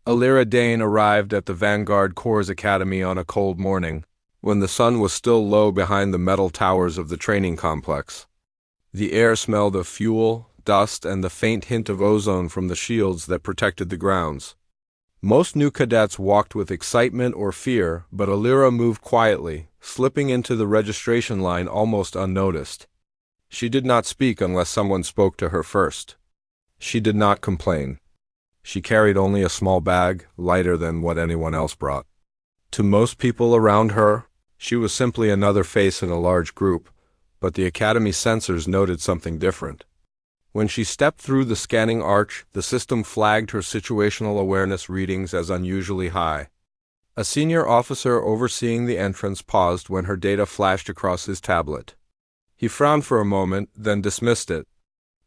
Alira Dane arrived at the Vanguard Corps Academy on a cold morning, when the sun was still low behind the metal towers of the training complex. The air smelled of fuel, dust, and the faint hint of ozone from the shields that protected the grounds. Most new cadets walked with excitement or fear, but Alira moved quietly, slipping into the registration line almost unnoticed. She did not speak unless someone spoke to her first. She did not complain. She carried only a small bag, lighter than what anyone else brought. To most people around her, she was simply another face in a large group, but the Academy sensors noted something different. When she stepped through the scanning arch, the system flagged her situational awareness readings as unusually high. A senior officer overseeing the entrance paused when her data flashed across his tablet. He frowned for a moment, then dismissed it.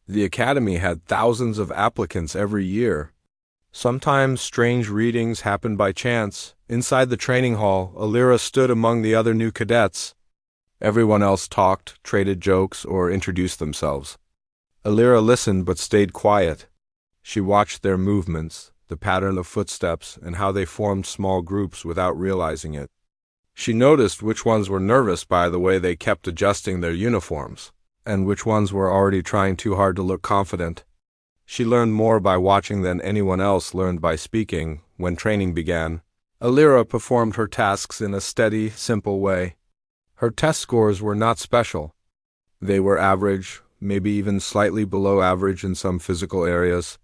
The Academy had thousands of applicants every year. Sometimes strange readings happened by chance. Inside the training hall, Alira stood among the other new cadets. Everyone else talked, traded jokes, or introduced themselves. Alira listened but stayed quiet. She watched their movements, the pattern of footsteps, and how they formed small groups without realizing it. She noticed which ones were nervous by the way they kept adjusting their uniforms, and which ones were already trying too hard to look confident. She learned more by watching than anyone else learned by speaking. When training began, Alira performed her tasks in a steady, simple way. Her test scores were not special. They were average, maybe even slightly below average in some physical areas.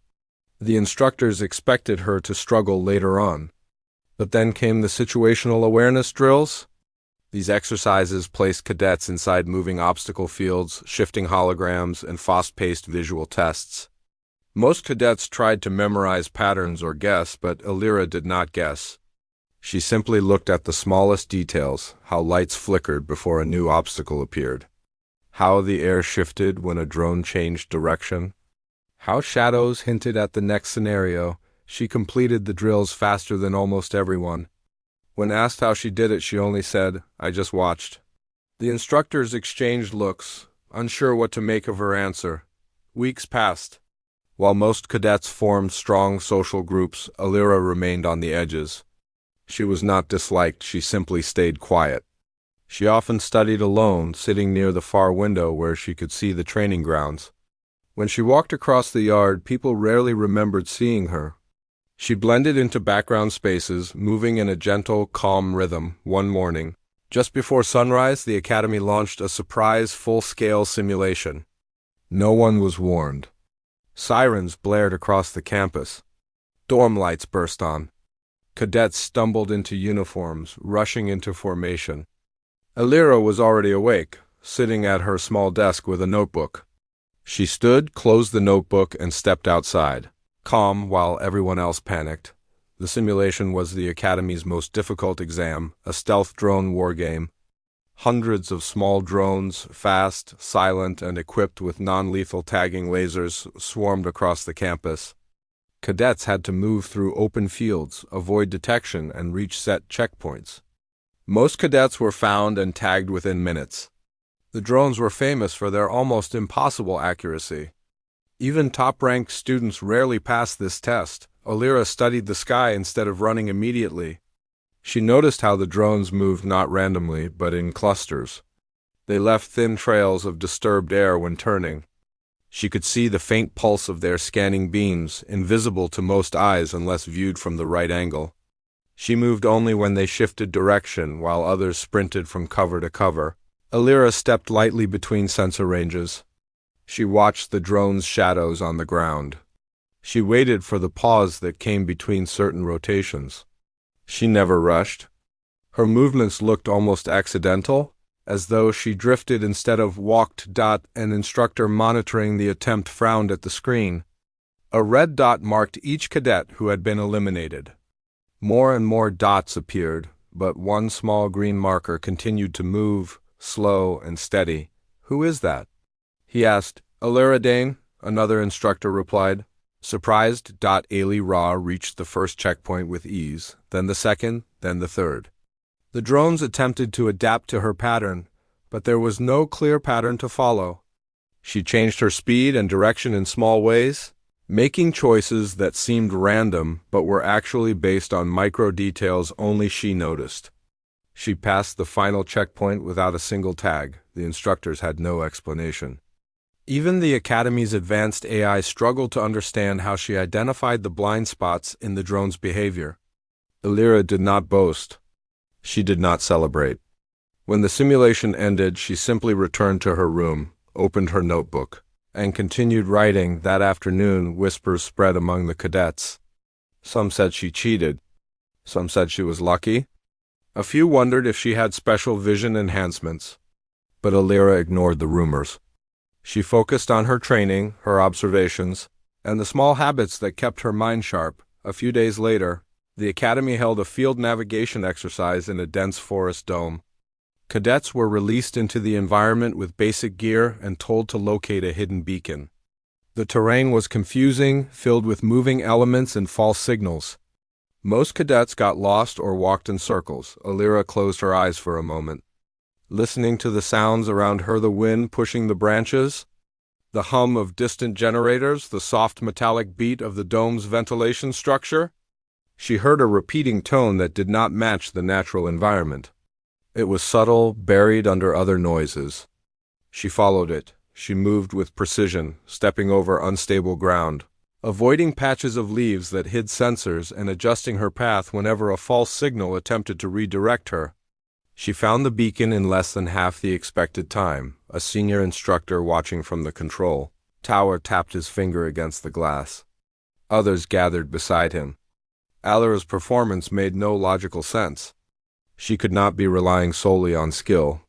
The instructors expected her to struggle later on. But then came the situational awareness drills. These exercises placed cadets inside moving obstacle fields, shifting holograms, and fast-paced visual tests. Most cadets tried to memorize patterns or guess, but Alira did not guess. She simply looked at the smallest details, how lights flickered before a new obstacle appeared, how the air shifted when a drone changed direction, how shadows hinted at the next scenario. She completed the drills faster than almost everyone. When asked how she did it, she only said, "I just watched." The instructors exchanged looks, unsure what to make of her answer. Weeks passed. While most cadets formed strong social groups, Alira remained on the edges. She was not disliked, she simply stayed quiet. She often studied alone, sitting near the far window where she could see the training grounds. When she walked across the yard, people rarely remembered seeing her. She blended into background spaces, moving in a gentle, calm rhythm. One morning, just before sunrise, the Academy launched a surprise full-scale simulation. No one was warned. Sirens blared across the campus. Dorm lights burst on. Cadets stumbled into uniforms, rushing into formation. Alira was already awake, sitting at her small desk with a notebook. She stood, closed the notebook, and stepped outside, calm while everyone else panicked. The simulation was the Academy's most difficult exam, a stealth drone war game. Hundreds of small drones, fast, silent, and equipped with non-lethal tagging lasers, swarmed across the campus. Cadets had to move through open fields, avoid detection, and reach set checkpoints. Most cadets were found and tagged within minutes. The drones were famous for their almost impossible accuracy. Even top-ranked students rarely passed this test. Alira studied the sky instead of running immediately. She noticed how the drones moved not randomly, but in clusters. They left thin trails of disturbed air when turning. She could see the faint pulse of their scanning beams, invisible to most eyes unless viewed from the right angle. She moved only when they shifted direction, while others sprinted from cover to cover. Alira stepped lightly between sensor ranges. She watched the drones' shadows on the ground. She waited for the pause that came between certain rotations. She never rushed. Her movements looked almost accidental, as though she drifted instead of walked. An instructor monitoring the attempt frowned at the screen. A red dot marked each cadet who had been eliminated. More and more dots appeared, but one small green marker continued to move, slow and steady. "Who is that?" he asked. "Alira Dane," another instructor replied. Surprised, Ailey Ra reached the first checkpoint with ease, then the second, then the third. The drones attempted to adapt to her pattern, but there was no clear pattern to follow. She changed her speed and direction in small ways. making choices that seemed random but were actually based on micro details only she noticed. She passed the final checkpoint without a single tag. The instructors had no explanation. Even the Academy's advanced AI struggled to understand how she identified the blind spots in the drone's behavior. Illyra did not boast. She did not celebrate. When the simulation ended, she simply returned to her room, opened her notebook, and continued writing. That afternoon, whispers spread among the cadets. Some said she cheated. Some said she was lucky. A few wondered if she had special vision enhancements. But Illyra ignored the rumors. She focused on her training, her observations, and the small habits that kept her mind sharp. A few days later, the Academy held a field navigation exercise in a dense forest dome. Cadets were released into the environment with basic gear and told to locate a hidden beacon. The terrain was confusing, filled with moving elements and false signals. Most cadets got lost or walked in circles. Illyra closed her eyes for a moment, listening to the sounds around her, the wind pushing the branches, the hum of distant generators, the soft metallic beat of the dome's ventilation structure. She heard a repeating tone that did not match the natural environment. It was subtle, buried under other noises. She followed it. She moved with precision, stepping over unstable ground, avoiding patches of leaves that hid sensors and adjusting her path whenever a false signal attempted to redirect her. She found the beacon in less than half the expected time. A senior instructor watching from the control tower tapped his finger against the glass. Others gathered beside him. Illyra's performance made no logical sense. She could not be relying solely on skill.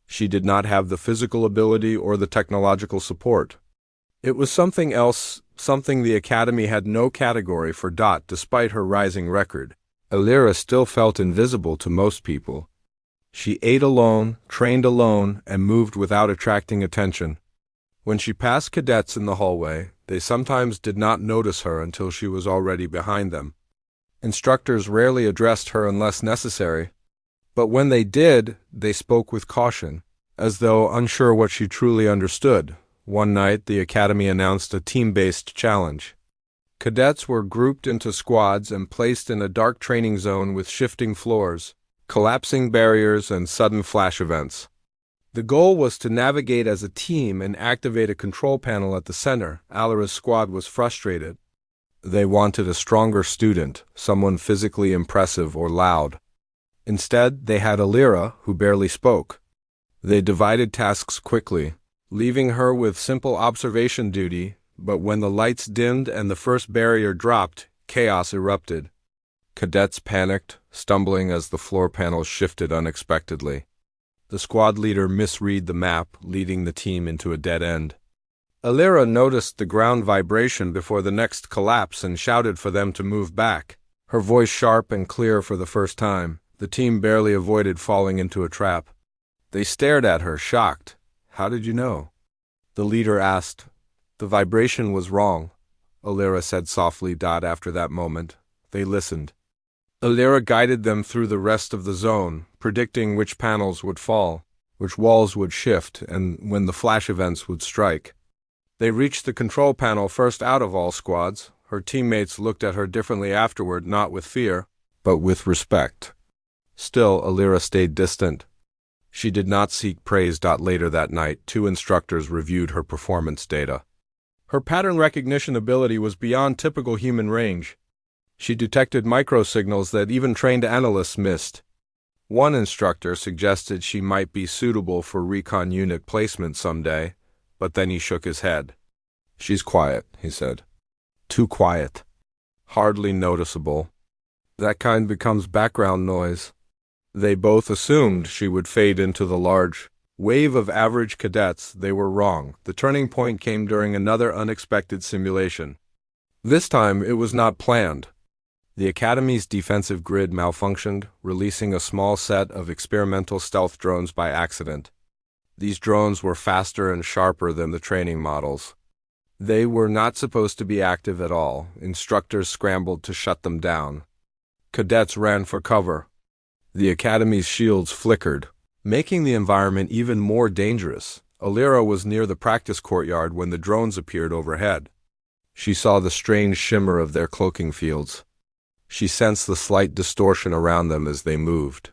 She did not have the physical ability or the technological support. It was something else, something the Academy had no category for. Despite her rising record, Illyra still felt invisible to most people. She ate alone, trained alone, and moved without attracting attention. When she passed cadets in the hallway, they sometimes did not notice her until she was already behind them. Instructors rarely addressed her unless necessary, but when they did, they spoke with caution, as though unsure what she truly understood. One night, the Academy announced a team-based challenge. Cadets were grouped into squads and placed in a dark training zone with shifting floors, collapsing barriers, and sudden flash events. The goal was to navigate as a team and activate a control panel at the center. Illyra's squad was frustrated. They wanted a stronger student, someone physically impressive or loud. Instead, they had Illyra, who barely spoke. They divided tasks quickly, leaving her with simple observation duty, but when the lights dimmed and the first barrier dropped, chaos erupted. Cadets panicked, stumbling as the floor panels shifted unexpectedly. The squad leader misread the map, leading the team into a dead end. Illyra noticed the ground vibration before the next collapse and shouted for them to move back, her voice sharp and clear for the first time. The team barely avoided falling into a trap. They stared at her, shocked. "How did you know?" The leader asked. "The vibration was wrong," Illyra said softly. After that moment, they listened. Illyra guided them through the rest of the zone, predicting which panels would fall, which walls would shift, and when the flash events would strike. They reached the control panel first out of all squads. Her teammates looked at her differently afterward, not with fear, but with respect. Still, Illyra stayed distant. She did not seek praise. Later that night, 2 instructors reviewed her performance data. Her pattern recognition ability was beyond typical human range. She detected microsignals that even trained analysts missed. One instructor suggested she might be suitable for recon unit placement someday, but then he shook his head. "She's quiet," he said. "Too quiet. Hardly noticeable. That kind becomes background noise." They both assumed she would fade into the large wave of average cadets. They were wrong. The turning point came during another unexpected simulation. This time, it was not planned. The Academy's defensive grid malfunctioned, releasing a small set of experimental stealth drones by accident. These drones were faster and sharper than the training models. They were not supposed to be active at all. Instructors scrambled to shut them down. Cadets ran for cover. The Academy's shields flickered, making the environment even more dangerous. Illyra was near the practice courtyard when the drones appeared overhead. She saw the strange shimmer of their cloaking fields. She sensed the slight distortion around them as they moved.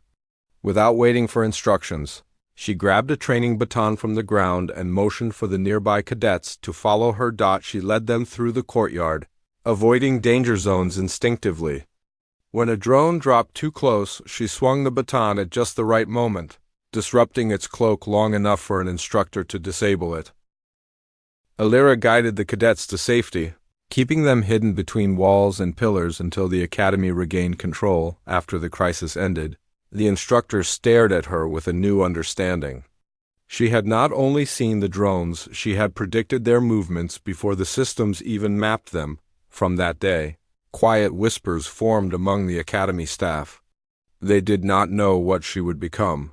Without waiting for instructions, she grabbed a training baton from the ground and motioned for the nearby cadets to follow her. She led them through the courtyard, avoiding danger zones instinctively. When a drone dropped too close, she swung the baton at just the right moment, disrupting its cloak long enough for an instructor to disable it. Alira guided the cadets to safety, keeping them hidden between walls and pillars until the academy regained control. After the crisis ended, the instructor stared at her with a new understanding. She had not only seen the drones, she had predicted their movements before the systems even mapped them. From that day, quiet whispers formed among the academy staff. They did not know what she would become.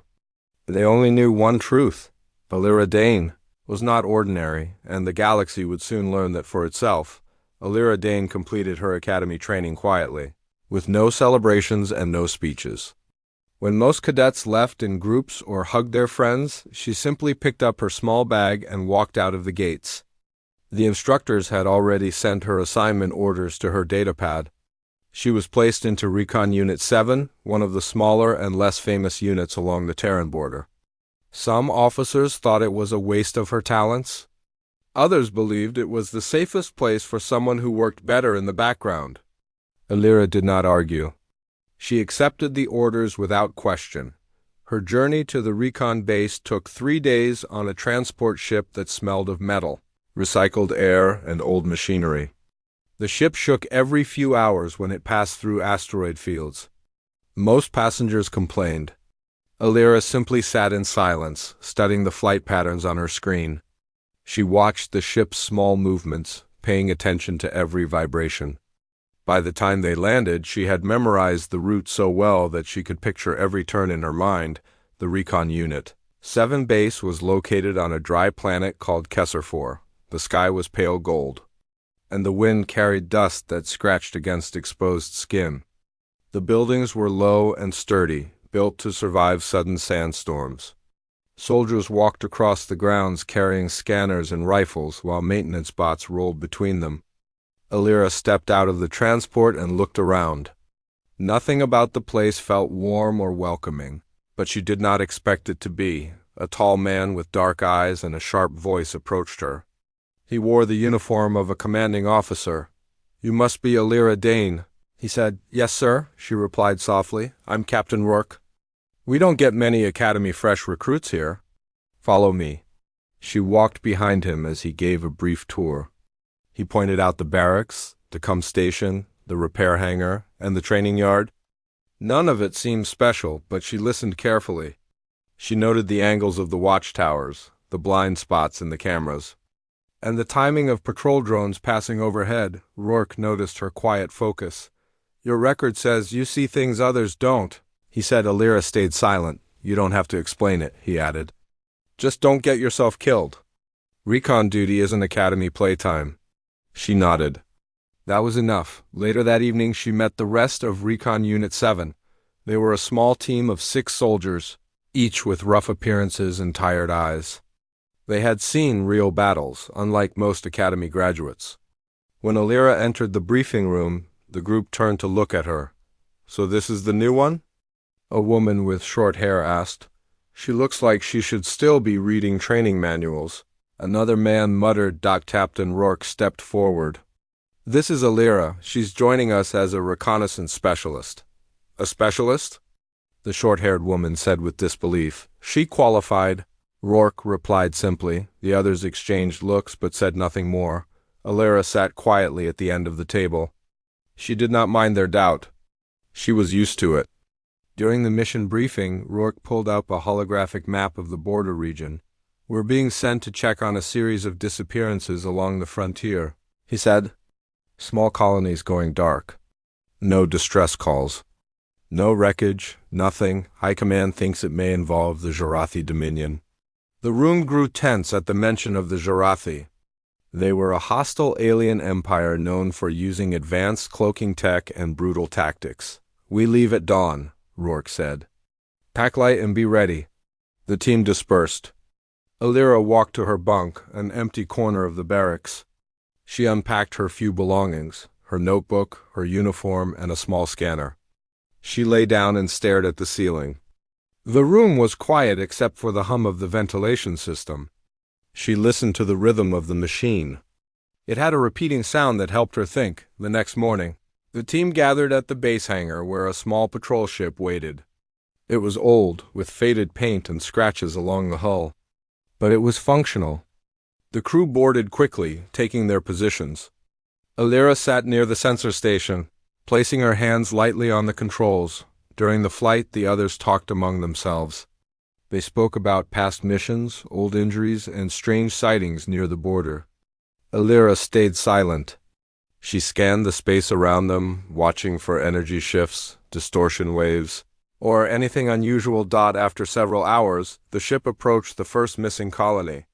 They only knew one truth: Alira Dane was not ordinary, and the galaxy would soon learn that for itself. Alira Dane completed her academy training quietly, with no celebrations and no speeches. When most cadets left in groups or hugged their friends, she simply picked up her small bag and walked out of the gates. The instructors had already sent her assignment orders to her datapad. She was placed into Recon Unit 7, one of the smaller and less famous units along the Terran border. Some officers thought it was a waste of her talents. Others believed it was the safest place for someone who worked better in the background. Alira did not argue. She accepted the orders without question. Her journey to the recon base took 3 days on a transport ship that smelled of metal, recycled air, and old machinery. The ship shook every few hours when it passed through asteroid fields. Most passengers complained. Alira simply sat in silence, studying the flight patterns on her screen. She watched the ship's small movements, paying attention to every vibration. By the time they landed, she had memorized the route so well that she could picture every turn in her mind. The recon unit 7 base was located on a dry planet called Kessler 4. The sky was pale gold, and the wind carried dust that scratched against exposed skin. The buildings were low and sturdy, built to survive sudden sandstorms. Soldiers walked across the grounds carrying scanners and rifles while maintenance bots rolled between them. Alira stepped out of the transport and looked around. Nothing about the place felt warm or welcoming, but she did not expect it to be. A tall man with dark eyes and a sharp voice approached her. He wore the uniform of a commanding officer. "You must be Alira Dane," he said. "Yes, sir," she replied softly. "I'm Captain Rourke. We don't get many Academy fresh recruits here. Follow me." She walked behind him as he gave a brief tour. He pointed out the barracks, the comm station, the repair hangar, and the training yard. None of it seemed special, but she listened carefully. She noted the angles of the watchtowers, the blind spots in the cameras, and the timing of patrol drones passing overhead. Rourke noticed her quiet focus. "Your record says you see things others don't," he said. Alira stayed silent. "You don't have to explain it," he added. "Just don't get yourself killed. Recon duty isn't Academy playtime." She nodded. That was enough. Later that evening she met the rest of Recon Unit 7. They were a small team of 6 soldiers, each with rough appearances and tired eyes. They had seen real battles, unlike most Academy graduates. When Alira entered the briefing room, the group turned to look at her. "So this is the new one?" A woman with short hair asked. "She looks like she should still be reading training manuals." Another man muttered. Captain Rourke stepped forward. "This is Alira. She's joining us as a reconnaissance specialist." "A specialist?" the short-haired woman said with disbelief. "She qualified," Rourke replied simply. The others exchanged looks but said nothing more. Alira sat quietly at the end of the table. She did not mind their doubt. She was used to it. During the mission briefing, Rourke pulled up a holographic map of the border region. "We're being sent to check on a series of disappearances along the frontier," he said. "Small colonies going dark. No distress calls. No wreckage, nothing. High Command thinks it may involve the Jarathi Dominion." The room grew tense at the mention of the Jarathi. They were a hostile alien empire known for using advanced cloaking tech and brutal tactics. "We leave at dawn," Rourke said. "Pack light and be ready." The team dispersed. Alira walked to her bunk, an empty corner of the barracks. She unpacked her few belongings, her notebook, her uniform, and a small scanner. She lay down and stared at the ceiling. The room was quiet except for the hum of the ventilation system. She listened to the rhythm of the machine. It had a repeating sound that helped her think. The next morning, the team gathered at the base hangar where a small patrol ship waited. It was old, with faded paint and scratches along the hull. But it was functional. The crew boarded quickly, taking their positions. Alira sat near the sensor station, placing her hands lightly on the controls. During the flight, the others talked among themselves. They spoke about past missions, old injuries, and strange sightings near the border. Alira stayed silent. She scanned the space around them, watching for energy shifts, distortion waves, or anything unusual. After several hours, the ship approached the first missing colony.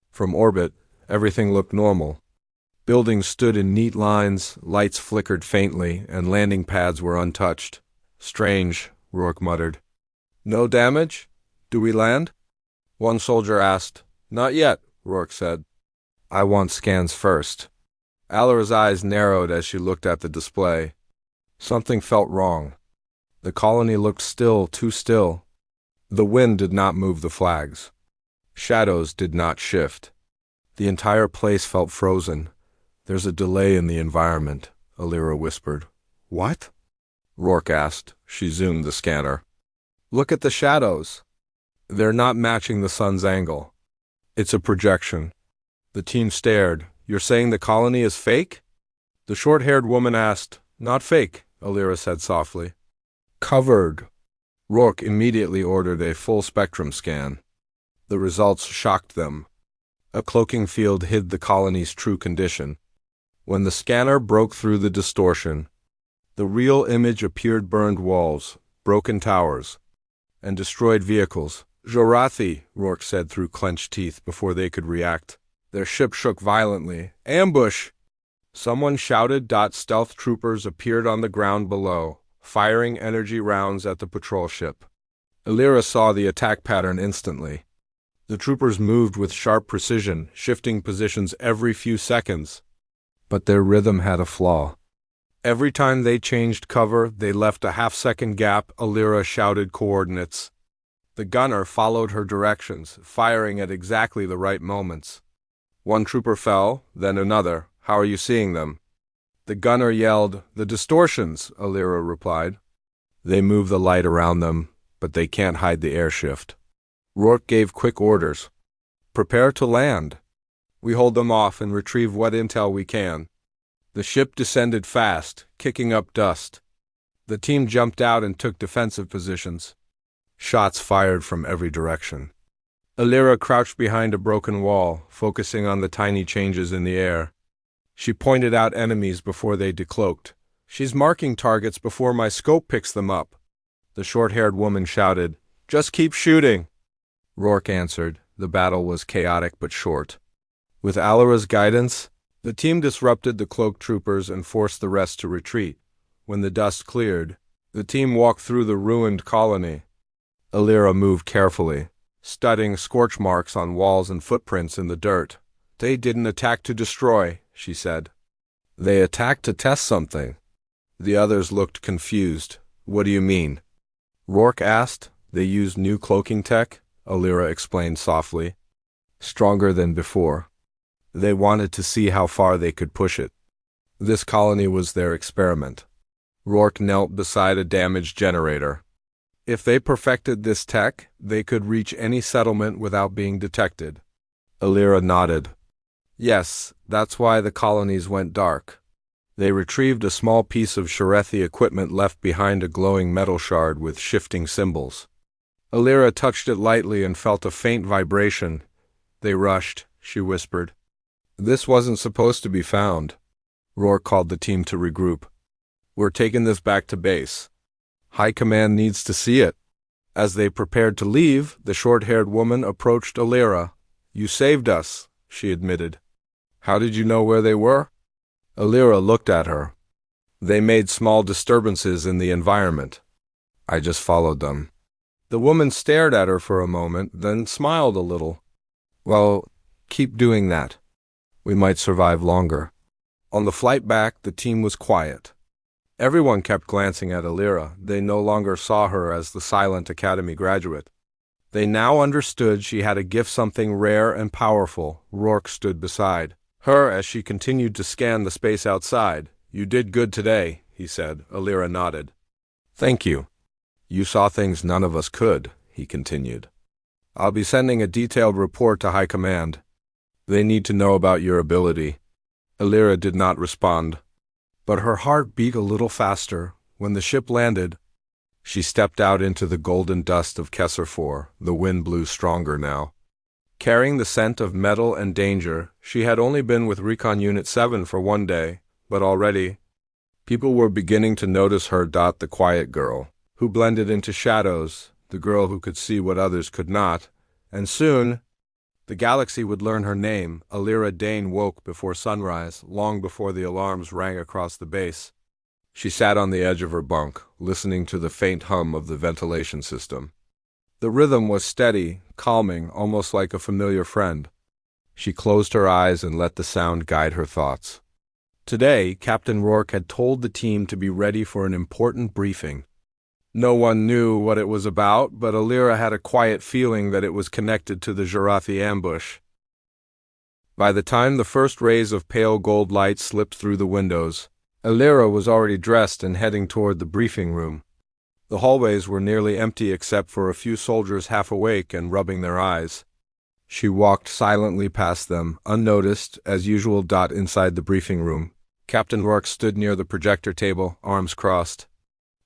From orbit, everything looked normal. Buildings stood in neat lines, lights flickered faintly, and landing pads were untouched. Strange, Rourke muttered. No damage? Do we land? One soldier asked. Not yet, Rourke said. I want scans first. Alira's eyes narrowed as she looked at the display. Something felt wrong. The colony looked still, too still. The wind did not move the flags. Shadows did not shift. The entire place felt frozen. There's a delay in the environment, Alira whispered. What? Rourke asked. She zoomed the scanner. Look at the shadows. They're not matching the sun's angle. It's a projection. The team stared. You're saying the colony is fake? The short-haired woman asked. Not fake, Alira said softly. Covered. Rourke immediately ordered a full-spectrum scan. The results shocked them. A cloaking field hid the colony's true condition. When the scanner broke through the distortion, the real image appeared: burned walls, broken towers, and destroyed vehicles. Jorathi, Rourke said through clenched teeth before they could react. Their ship shook violently. Ambush! Someone shouted. Stealth troopers appeared on the ground below, firing energy rounds at the patrol ship. Alira saw the attack pattern instantly. The troopers moved with sharp precision, shifting positions every few seconds. But their rhythm had a flaw. Every time they changed cover, they left a half-second gap. Alira shouted coordinates. The gunner followed her directions, firing at exactly the right moments. One trooper fell, then another. How are you seeing them? The gunner yelled. The distortions, Alira replied. They move the light around them, but they can't hide the air shift. Rourke gave quick orders. Prepare to land. We hold them off and retrieve what intel we can. The ship descended fast, kicking up dust. The team jumped out and took defensive positions. Shots fired from every direction. Alira crouched behind a broken wall, focusing on the tiny changes in the air. She pointed out enemies before they decloaked. She's marking targets before my scope picks them up. The short-haired woman shouted, Just keep shooting. Rourke answered. The battle was chaotic but short. With Alira's guidance, the team disrupted the cloaked troopers and forced the rest to retreat. When the dust cleared, the team walked through the ruined colony. Alira moved carefully, studying scorch marks on walls and footprints in the dirt. They didn't attack to destroy, she said. They attacked to test something. The others looked confused. What do you mean? Rourke asked. They used new cloaking tech, Alira explained softly. Stronger than before. They wanted to see how far they could push it. This colony was their experiment. Rourke knelt beside a damaged generator. If they perfected this tech, they could reach any settlement without being detected. Alira nodded. Yes, that's why the colonies went dark. They retrieved a small piece of Shorethi equipment left behind, a glowing metal shard with shifting symbols. Alira touched it lightly and felt a faint vibration. They rushed, she whispered. This wasn't supposed to be found. Rourke called the team to regroup. We're taking this back to base. High Command needs to see it. As they prepared to leave, the short-haired woman approached Alira. You saved us, she admitted. How did you know where they were? Alira looked at her. They made small disturbances in the environment. I just followed them. The woman stared at her for a moment, then smiled a little. Well, keep doing that. We might survive longer. On the flight back, the team was quiet. Everyone kept glancing at Alira. They no longer saw her as the silent academy graduate. They now understood she had a gift, something rare and powerful. Rourke stood beside her as she continued to scan the space outside. "You did good today," he said. Alira nodded. "Thank you. You saw things none of us could," he continued. "I'll be sending a detailed report to High Command. They need to know about your ability." Alira did not respond, but her heart beat a little faster. When the ship landed, she stepped out into the golden dust of Kessler 4. The wind blew stronger now, carrying the scent of metal and danger. She had only been with Recon Unit 7 for one day, but already people were beginning to notice her. The quiet girl, who blended into shadows, the girl who could see what others could not, and soon the galaxy would learn her name. Alira Dane woke before sunrise, long before the alarms rang across the base. She sat on the edge of her bunk, listening to the faint hum of the ventilation system. The rhythm was steady, calming, almost like a familiar friend. She closed her eyes and let the sound guide her thoughts. Today, Captain Rourke had told the team to be ready for an important briefing. No one knew what it was about, but Alira had a quiet feeling that it was connected to the Jarathi ambush. By the time the first rays of pale gold light slipped through the windows, Alira was already dressed and heading toward the briefing room. The hallways were nearly empty except for a few soldiers half awake and rubbing their eyes. She walked silently past them, unnoticed, as usual. Inside the briefing room, Captain Rourke stood near the projector table, arms crossed.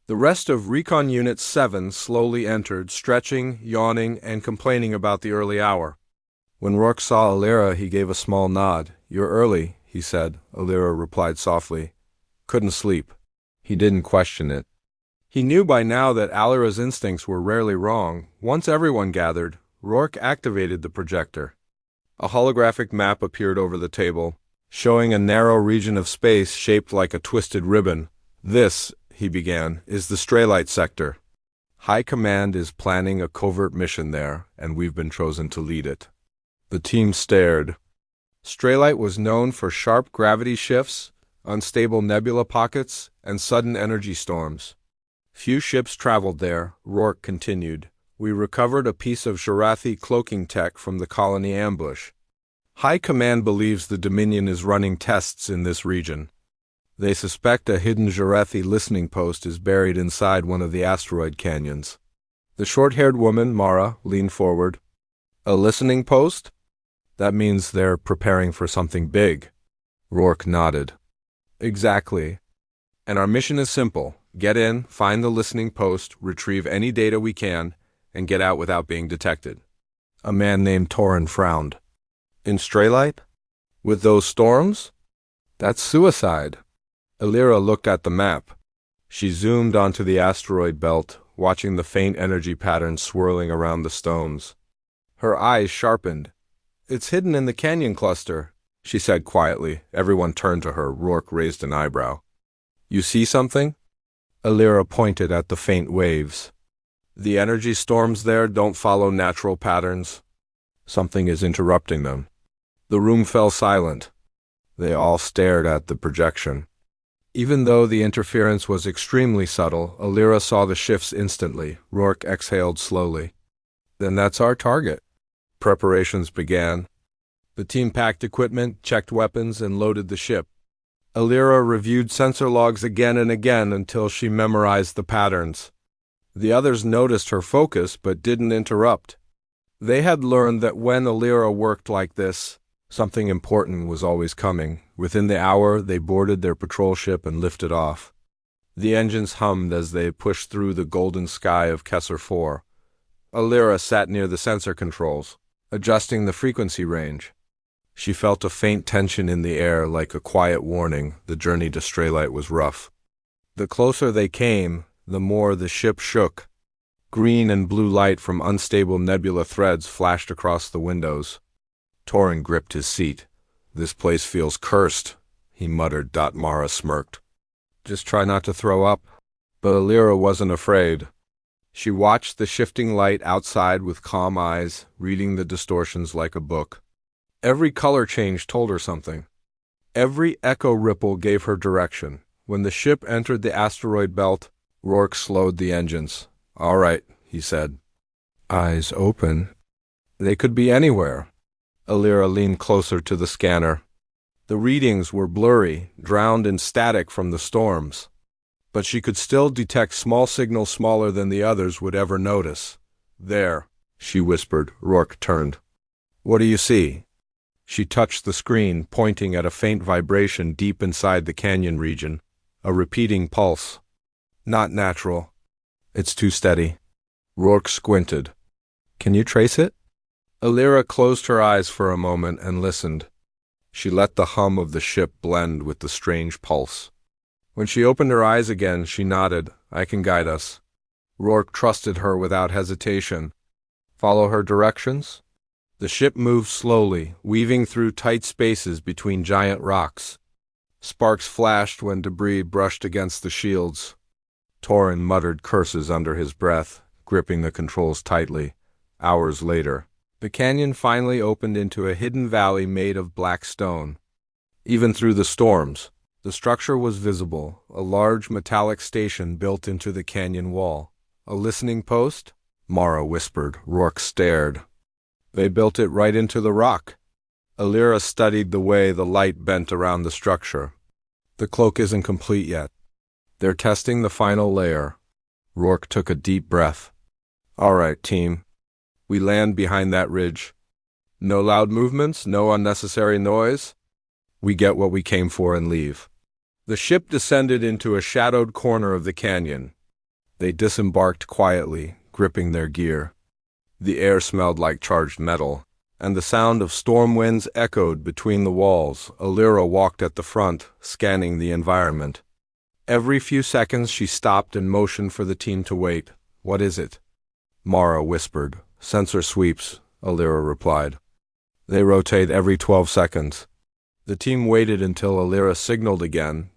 The rest of Recon Unit 7 slowly entered, stretching, yawning, and complaining about the early hour. When Rourke saw Alira, he gave a small nod. "You're early," he said. Alira replied softly. "Couldn't sleep." He didn't question it. He knew by now that Alira's instincts were rarely wrong. Once everyone gathered, Rourke activated the projector. A holographic map appeared over the table, showing a narrow region of space shaped like a twisted ribbon. "This," he began, "is the Straylight sector. High Command is planning a covert mission there, and we've been chosen to lead it." The team stared. Straylight was known for sharp gravity shifts, unstable nebula pockets, and sudden energy storms. Few ships traveled there. Rourke continued. "We recovered a piece of Jarathi cloaking tech from the colony ambush. High Command believes the Dominion is running tests in this region. They suspect a hidden Jarathi listening post is buried inside one of the asteroid canyons." The short-haired woman, Mara, leaned forward. "A listening post? That means they're preparing for something big." Rourke nodded. "Exactly. And our mission is simple. Get in, find the listening post, retrieve any data we can, and get out without being detected." A man named Torin frowned. "In Straylight? With those storms? That's suicide." Alira looked at the map. She zoomed onto the asteroid belt, watching the faint energy patterns swirling around the stones. Her eyes sharpened. "It's hidden in the canyon cluster," she said quietly. Everyone turned to her. Rourke raised an eyebrow. "You see something?" Alira pointed at the faint waves. "The energy storms there don't follow natural patterns. Something is interrupting them." The room fell silent. They all stared at the projection. Even though the interference was extremely subtle, Alira saw the shifts instantly. Rourke exhaled slowly. "Then that's our target." Preparations began. The team packed equipment, checked weapons, and loaded the ship. Alira reviewed sensor logs again and again until she memorized the patterns. The others noticed her focus but didn't interrupt. They had learned that when Alira worked like this, something important was always coming. Within the hour, they boarded their patrol ship and lifted off. The engines hummed as they pushed through the golden sky of Kessler 4. Alira sat near the sensor controls, adjusting the frequency range. She felt a faint tension in the air, like a quiet warning. The journey to Straylight was rough. The closer they came, the more the ship shook. Green and blue light from unstable nebula threads flashed across the windows. Torin gripped his seat. "This place feels cursed," he muttered. Mara smirked. "Just try not to throw up." But Alira wasn't afraid. She watched the shifting light outside with calm eyes, reading the distortions like a book. Every color change told her something. Every echo ripple gave her direction. When the ship entered the asteroid belt, Rourke slowed the engines. "All right," he said. Eyes open. They could be anywhere. Alira leaned closer to the scanner. The readings were blurry, drowned in static from the storms. But she could still detect small signals smaller than the others would ever notice. "There," she whispered. Rourke turned. "What do you see?" She touched the screen, pointing at a faint vibration deep inside the canyon region. A repeating pulse. "Not natural. It's too steady." Rourke squinted. "Can you trace it?" Alira closed her eyes for a moment and listened. She let the hum of the ship blend with the strange pulse. When she opened her eyes again, she nodded. "I can guide us." Rourke trusted her without hesitation. "Follow her directions?" The ship moved slowly, weaving through tight spaces between giant rocks. Sparks flashed when debris brushed against the shields. Torin muttered curses under his breath, gripping the controls tightly. Hours later, the canyon finally opened into a hidden valley made of black stone. Even through the storms, the structure was visible, a large metallic station built into the canyon wall. "A listening post?" Mara whispered. Rourke stared. "They built it right into the rock." Alira studied the way the light bent around the structure. "The cloak isn't complete yet. They're testing the final layer." Rourke took a deep breath. "All right, team. We land behind that ridge. No loud movements, no unnecessary noise. We get what we came for and leave." The ship descended into a shadowed corner of the canyon. They disembarked quietly, gripping their gear. The air smelled like charged metal, and the sound of storm winds echoed between the walls. Alira walked at the front, scanning the environment. Every few seconds she stopped and motioned for the team to wait. "What is it?" Mara whispered. "Sensor sweeps," Alira replied. "They rotate every 12 seconds. The team waited until Alira signaled again,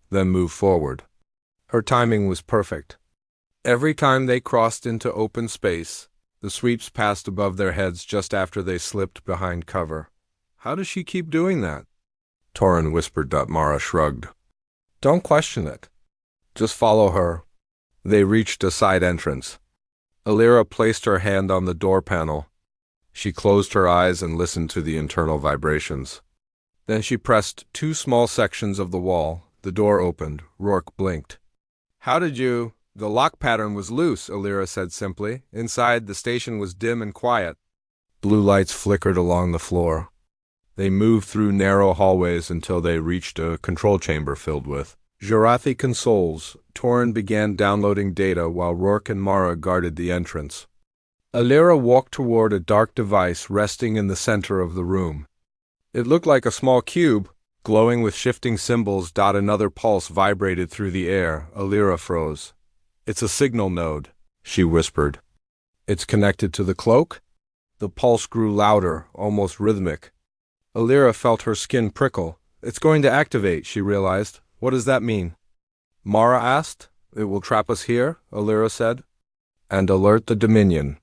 then moved forward. Her timing was perfect. Every time they crossed into open space, the sweeps passed above their heads just after they slipped behind cover. "How does she keep doing that?" Torin whispered. Mara shrugged. "Don't question it. Just follow her." They reached a side entrance. Alira placed her hand on the door panel. She closed her eyes and listened to the internal vibrations. Then she pressed two small sections of the wall. The door opened. Rourke blinked. "How did you—" "The lock pattern was loose," Alira said simply. "Inside, the station was dim and quiet." Blue lights flickered along the floor. They moved through narrow hallways until they reached a control chamber filled with Jarathi consoles. Torin began downloading data while Rourke and Mara guarded the entrance. Alira walked toward a dark device resting in the center of the room. It looked like a small cube, glowing with shifting symbols. Another pulse vibrated through the air. Alira froze. "It's a signal node," she whispered. "It's connected to the cloak?" The pulse grew louder, almost rhythmic. Alira felt her skin prickle. "It's going to activate," she realized. "What does that mean?" Mara asked. "It will trap us here," Alira said. "And alert the Dominion,"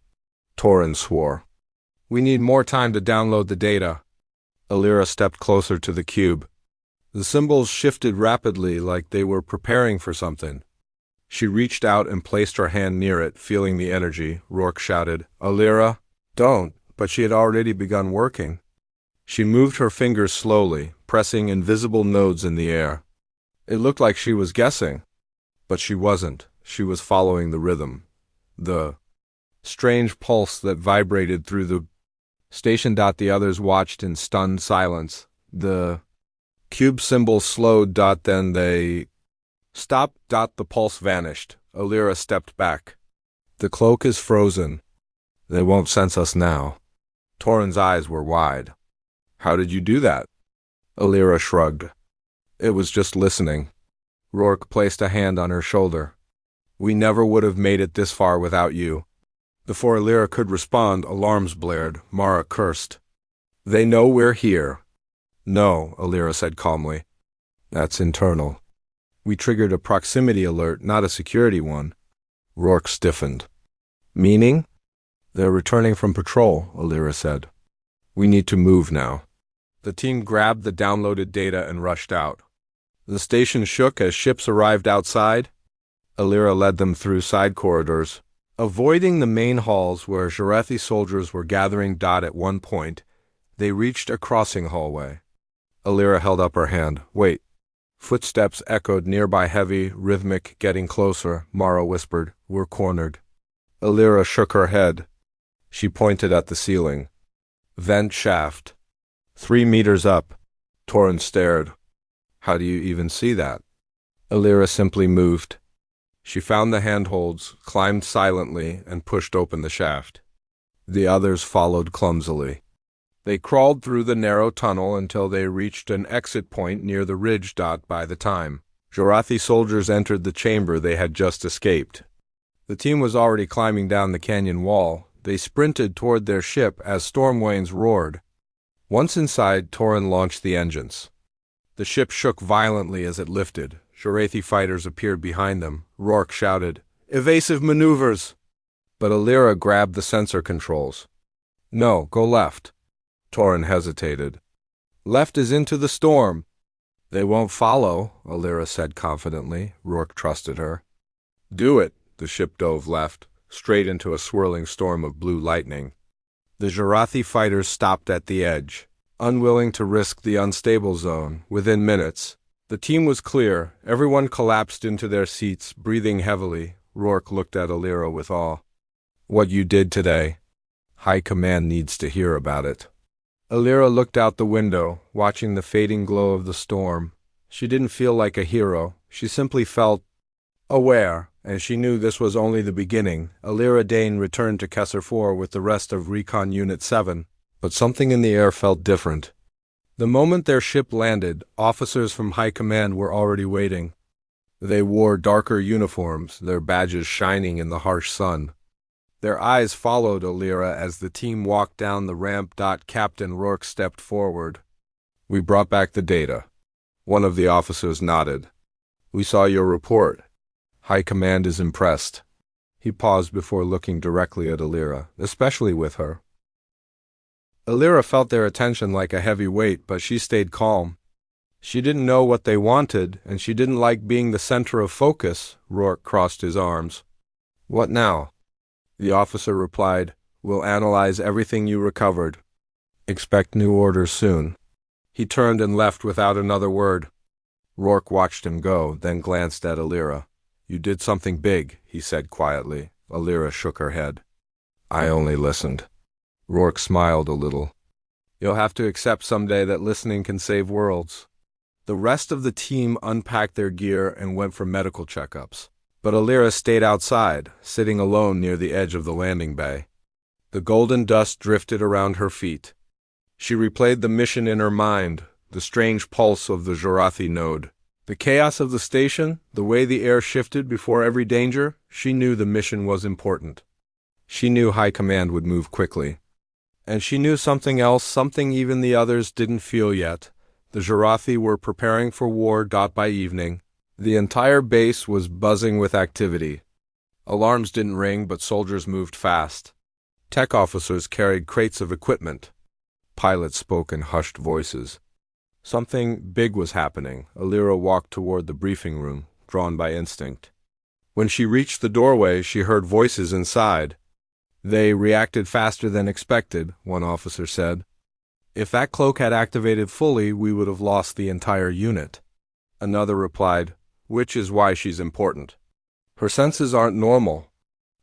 Torin swore. "We need more time to download the data." Alira stepped closer to the cube. The symbols shifted rapidly, like they were preparing for something. She reached out and placed her hand near it, feeling the energy. Rourke shouted, "Alira, don't," but she had already begun working. She moved her fingers slowly, pressing invisible nodes in the air. It looked like she was guessing, but she wasn't. She was following the rhythm. The strange pulse that vibrated through the station. The others watched in stunned silence. The cube symbol slowed. Then they stopped. The pulse vanished. Alira stepped back. "The cloak is frozen. They won't sense us now." Torin's eyes were wide. "How did you do that?" Alira shrugged. "It was just listening." Rourke placed a hand on her shoulder. "We never would have made it this far without you." Before Alira could respond, alarms blared. Mara cursed. "They know we're here." "No," Alira said calmly. "That's internal. We triggered a proximity alert, not a security one." Rourke stiffened. "Meaning?" "They're returning from patrol," Alira said. "We need to move now." The team grabbed the downloaded data and rushed out. The station shook as ships arrived outside. Alira led them through side corridors, avoiding the main halls where Jarathi soldiers were gathering. At one point, they reached a crossing hallway. Alira held up her hand. Wait. Footsteps echoed nearby, heavy, rhythmic, getting closer. Mara whispered, We're cornered. Alira shook her head. She pointed at the ceiling. Vent shaft. 3 meters up. Torin stared. How do you even see that? Alira simply moved. She found the handholds, climbed silently, and pushed open the shaft. The others followed clumsily. They crawled through the narrow tunnel until they reached an exit point near the ridge. By the time Jarathi soldiers entered the chamber they had just escaped, the team was already climbing down the canyon wall. They sprinted toward their ship as storm winds roared. Once inside, Torin launched the engines. The ship shook violently as it lifted. Jarathi fighters appeared behind them. Rourke shouted, Evasive maneuvers! But Alira grabbed the sensor controls. No, go left. Torin hesitated. Left is into the storm. They won't follow, Alira said confidently. Rourke trusted her. Do it. The ship dove left, straight into a swirling storm of blue lightning. The Jarathi fighters stopped at the edge, unwilling to risk the unstable zone. Within minutes, the team was clear. Everyone collapsed into their seats, breathing heavily. Rourke looked at Alira with awe. What you did today. High Command needs to hear about it. Alira looked out the window, watching the fading glow of the storm. She didn't feel like a hero. She simply felt aware, and she knew this was only the beginning. Alira Dane returned to Kessler 4 with the rest of Recon Unit 7, but something in the air felt different. The moment their ship landed, officers from High Command were already waiting. They wore darker uniforms, their badges shining in the harsh sun. Their eyes followed Alira as the team walked down the ramp. Captain Rourke stepped forward. We brought back the data. One of the officers nodded. We saw your report. High Command is impressed. He paused before looking directly at Alira, especially with her. Alira felt their attention like a heavy weight, but she stayed calm. She didn't know what they wanted, and she didn't like being the center of focus. Rourke crossed his arms. What now? The officer replied, We'll analyze everything you recovered. Expect new orders soon. He turned and left without another word. Rourke watched him go, then glanced at Alira. You did something big, he said quietly. Alira shook her head. I only listened. Rourke smiled a little. You'll have to accept someday that listening can save worlds. The rest of the team unpacked their gear and went for medical checkups. But Alira stayed outside, sitting alone near the edge of the landing bay. The golden dust drifted around her feet. She replayed the mission in her mind, the strange pulse of the Jarathi node. The chaos of the station, the way the air shifted before every danger. She knew the mission was important. She knew High Command would move quickly. And she knew something else, something even the others didn't feel yet. The Jarathi were preparing for war. By evening, the entire base was buzzing with activity. Alarms didn't ring, but soldiers moved fast. Tech officers carried crates of equipment. Pilots spoke in hushed voices. Something big was happening. Alira walked toward the briefing room, drawn by instinct. When she reached the doorway, she heard voices inside. They reacted faster than expected, one officer said. If that cloak had activated fully, we would have lost the entire unit. Another replied, which is why she's important. Her senses aren't normal.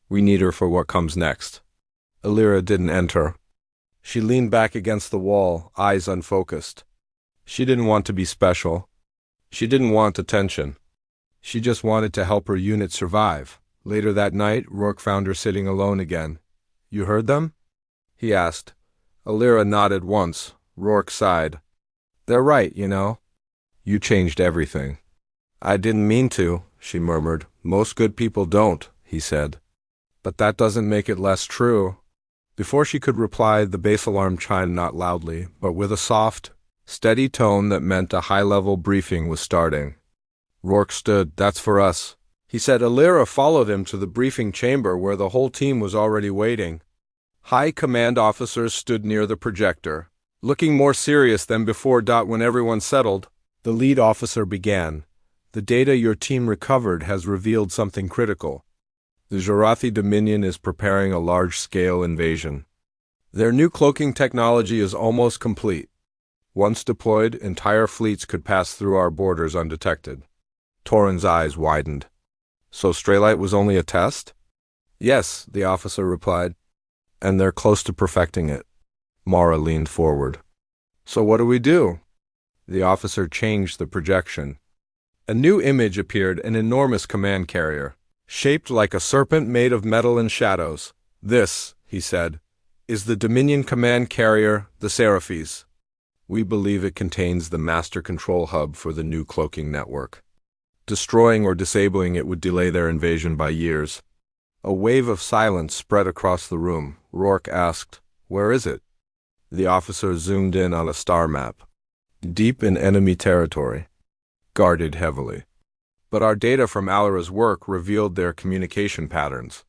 We need her for what comes next. Alira didn't enter. She leaned back against the wall, eyes unfocused. She didn't want to be special. She didn't want attention. She just wanted to help her unit survive. Later that night, Rourke found her sitting alone again. You heard them? He asked. Alira nodded once. Rourke sighed. They're right, you know. You changed everything. I didn't mean to, she murmured. Most good people don't, he said. But that doesn't make it less true. Before she could reply, the base alarm chimed not loudly, but with a soft, steady tone that meant a high-level briefing was starting. Rourke stood. That's for us, he said. Alira followed him to the briefing chamber where the whole team was already waiting. High Command officers stood near the projector. Looking more serious than before. When everyone settled, the lead officer began. The data your team recovered has revealed something critical. The Jarathi Dominion is preparing a large-scale invasion. Their new cloaking technology is almost complete. Once deployed, entire fleets could pass through our borders undetected. Torin's eyes widened. So Straylight was only a test? Yes, the officer replied. And they're close to perfecting it. Mara leaned forward. So what do we do? The officer changed the projection. A new image appeared, an enormous command carrier, shaped like a serpent made of metal and shadows. This, he said, is the Dominion command carrier, the Seraphis. We believe it contains the master control hub for the new cloaking network. Destroying or disabling it would delay their invasion by years. A wave of silence spread across the room. Rourke asked, "Where is it?" The officer zoomed in on a star map. Deep in enemy territory. Guarded heavily. But our data from Alara's work revealed their communication patterns.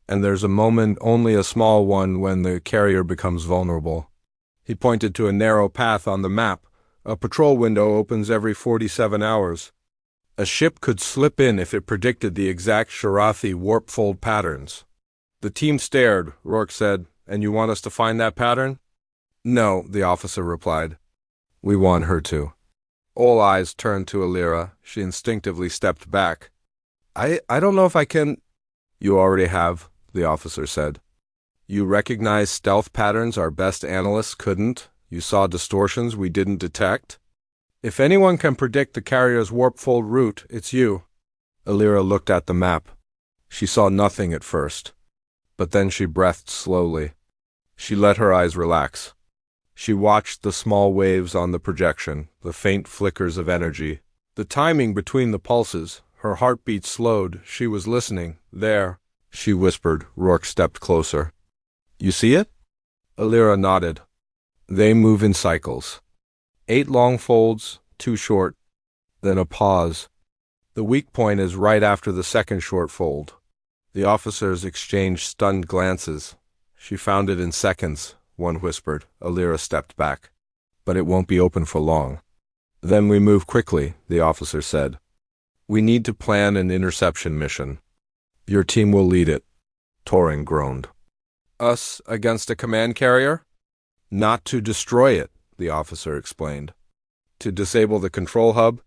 And there's a moment, only a small one, when the carrier becomes vulnerable. He pointed to a narrow path on the map. A patrol window opens every 47 hours. A ship could slip in if it predicted the exact Sharathi warp-fold patterns. The team stared. Rourke said, "And you want us to find that pattern?" "No," the officer replied. "We want her to." All eyes turned to Alira. She instinctively stepped back. I don't know if I can." "You already have," the officer said. "You recognize stealth patterns our best analysts couldn't. You saw distortions we didn't detect. If anyone can predict the carrier's warp-fold route, it's you." Alira looked at the map. She saw nothing at first, but then she breathed slowly. She let her eyes relax. She watched the small waves on the projection, the faint flickers of energy, the timing between the pulses. Her heartbeat slowed. She was listening. "There," she whispered. Rourke stepped closer. "You see it?" Alira nodded. "They move in cycles. 8 long folds, 2 short, then a pause. The weak point is right after the second short fold." The officers exchanged stunned glances. "She found it in seconds," one whispered. Alira stepped back. "But it won't be open for long." "Then we move quickly," the officer said. "We need to plan an interception mission. Your team will lead it." Torin groaned. "Us against a command carrier?" "Not to destroy it," the officer explained. "To disable the control hub.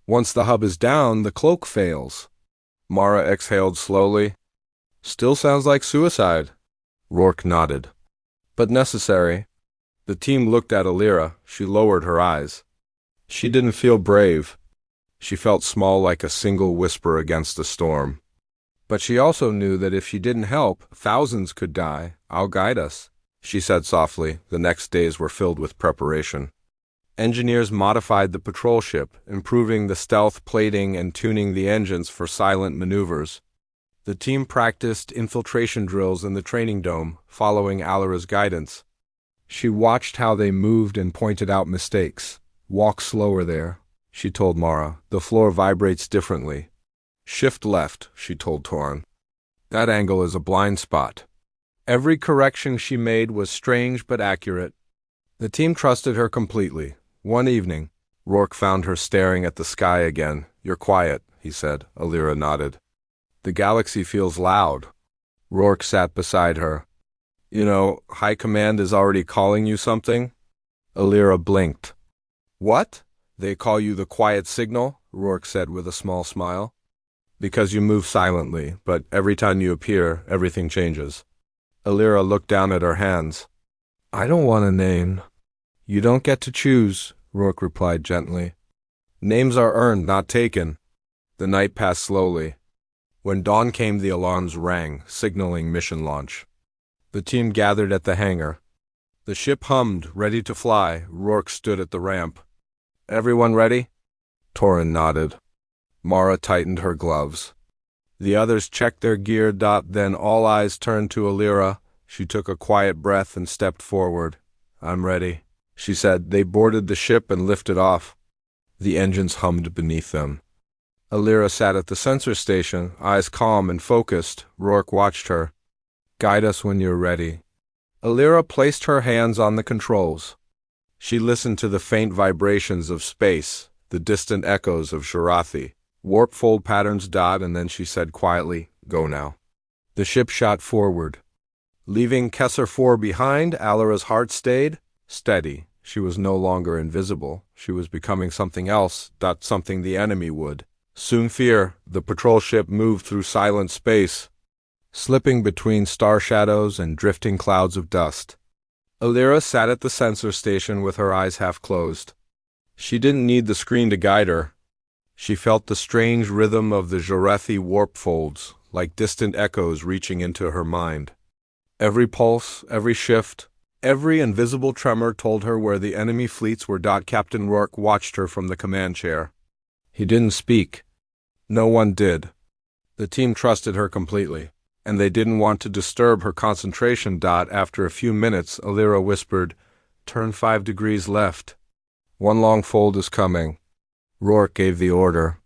Once the hub is down, the cloak fails." Mara exhaled slowly. "Still sounds like suicide." Rourke nodded. "But necessary." The team looked at Alira. She lowered her eyes. She didn't feel brave. She felt small, like a single whisper against a storm. But she also knew that if she didn't help, thousands could die. "I'll guide us," she said softly. The next days were filled with preparation. Engineers modified the patrol ship, improving the stealth plating and tuning the engines for silent maneuvers. The team practiced infiltration drills in the training dome, following Alara's guidance. She watched how they moved and pointed out mistakes. "Walk slower there," she told Mara. "The floor vibrates differently." "Shift left," she told Torin. "That angle is a blind spot." Every correction she made was strange but accurate. The team trusted her completely. One evening, Rourke found her staring at the sky again. "You're quiet," he said. Alira nodded. "The galaxy feels loud." Rourke sat beside her. "You know, High Command is already calling you something?" Alira blinked. "What? They call you the quiet signal?" Rourke said with a small smile. "Because you move silently, but every time you appear, everything changes." Alira looked down at her hands. "I don't want a name." "You don't get to choose," Rourke replied gently. "Names are earned, not taken." The night passed slowly. When dawn came, the alarms rang, signaling mission launch. The team gathered at the hangar. The ship hummed, ready to fly. Rourke stood at the ramp. "Everyone ready?" Torin nodded. Mara tightened her gloves. The others checked their gear. Then all eyes turned to Alira. She took a quiet breath and stepped forward. "I'm ready," she said. They boarded the ship and lifted off. The engines hummed beneath them. Alira sat at the sensor station, eyes calm and focused. Rourke watched her. "Guide us when you're ready." Alira placed her hands on the controls. She listened to the faint vibrations of space, the distant echoes of Sharathi. Warp fold patterns. And then she said quietly, "Go now." The ship shot forward. Leaving Kessler 4 behind, Alara's heart stayed steady. She was no longer invisible. She was becoming something else, something the enemy would soon fear. The patrol ship moved through silent space, slipping between star shadows and drifting clouds of dust. Alira sat at the sensor station with her eyes half closed. She didn't need the screen to guide her. She felt the strange rhythm of the Jorethi warp folds, like distant echoes reaching into her mind. Every pulse, every shift, every invisible tremor told her where the enemy fleets were. Captain Rourke watched her from the command chair. He didn't speak. No one did. The team trusted her completely, and they didn't want to disturb her concentration. After a few minutes, Alira whispered, "Turn 5 degrees left. One long fold is coming." Rourke gave the order.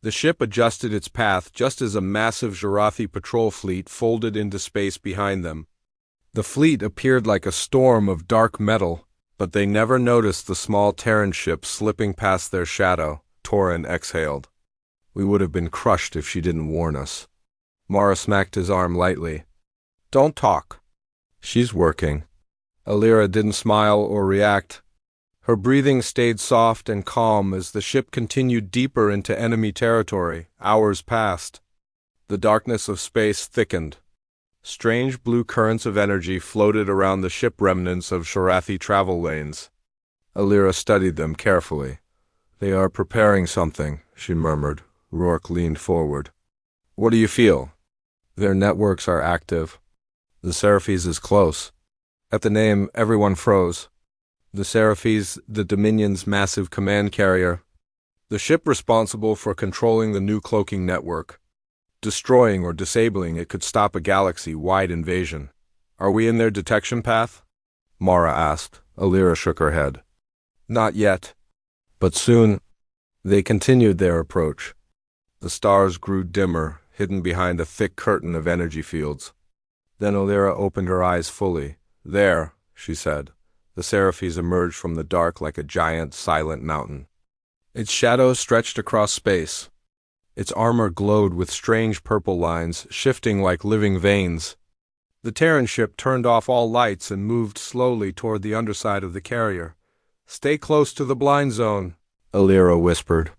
The ship adjusted its path just as a massive Jorathi patrol fleet folded into space behind them. The fleet appeared like a storm of dark metal, but they never noticed the small Terran ship slipping past their shadow. Torin exhaled. "We would have been crushed if she didn't warn us." Mara smacked his arm lightly. "Don't talk. She's working." Alira didn't smile or react. Her breathing stayed soft and calm as the ship continued deeper into enemy territory. Hours passed. The darkness of space thickened. Strange blue currents of energy floated around the ship, remnants of Shorathi travel lanes. Alira studied them carefully. "They are preparing something," she murmured. Rourke leaned forward. "What do you feel?" "Their networks are active. The Seraphis is close." At the name, everyone froze. The Seraphis, the Dominion's massive command carrier. The ship responsible for controlling the new cloaking network. Destroying or disabling it could stop a galaxy-wide invasion. "Are we in their detection path?" Mara asked. Alira shook her head. "Not yet. But soon." They continued their approach. The stars grew dimmer, hidden behind a thick curtain of energy fields. Then Alira opened her eyes fully. "There," she said. The Seraphis emerged from the dark like a giant, silent mountain. Its shadows stretched across space. Its armor glowed with strange purple lines, shifting like living veins. The Terran ship turned off all lights and moved slowly toward the underside of the carrier. "Stay close to the blind zone," Alira whispered.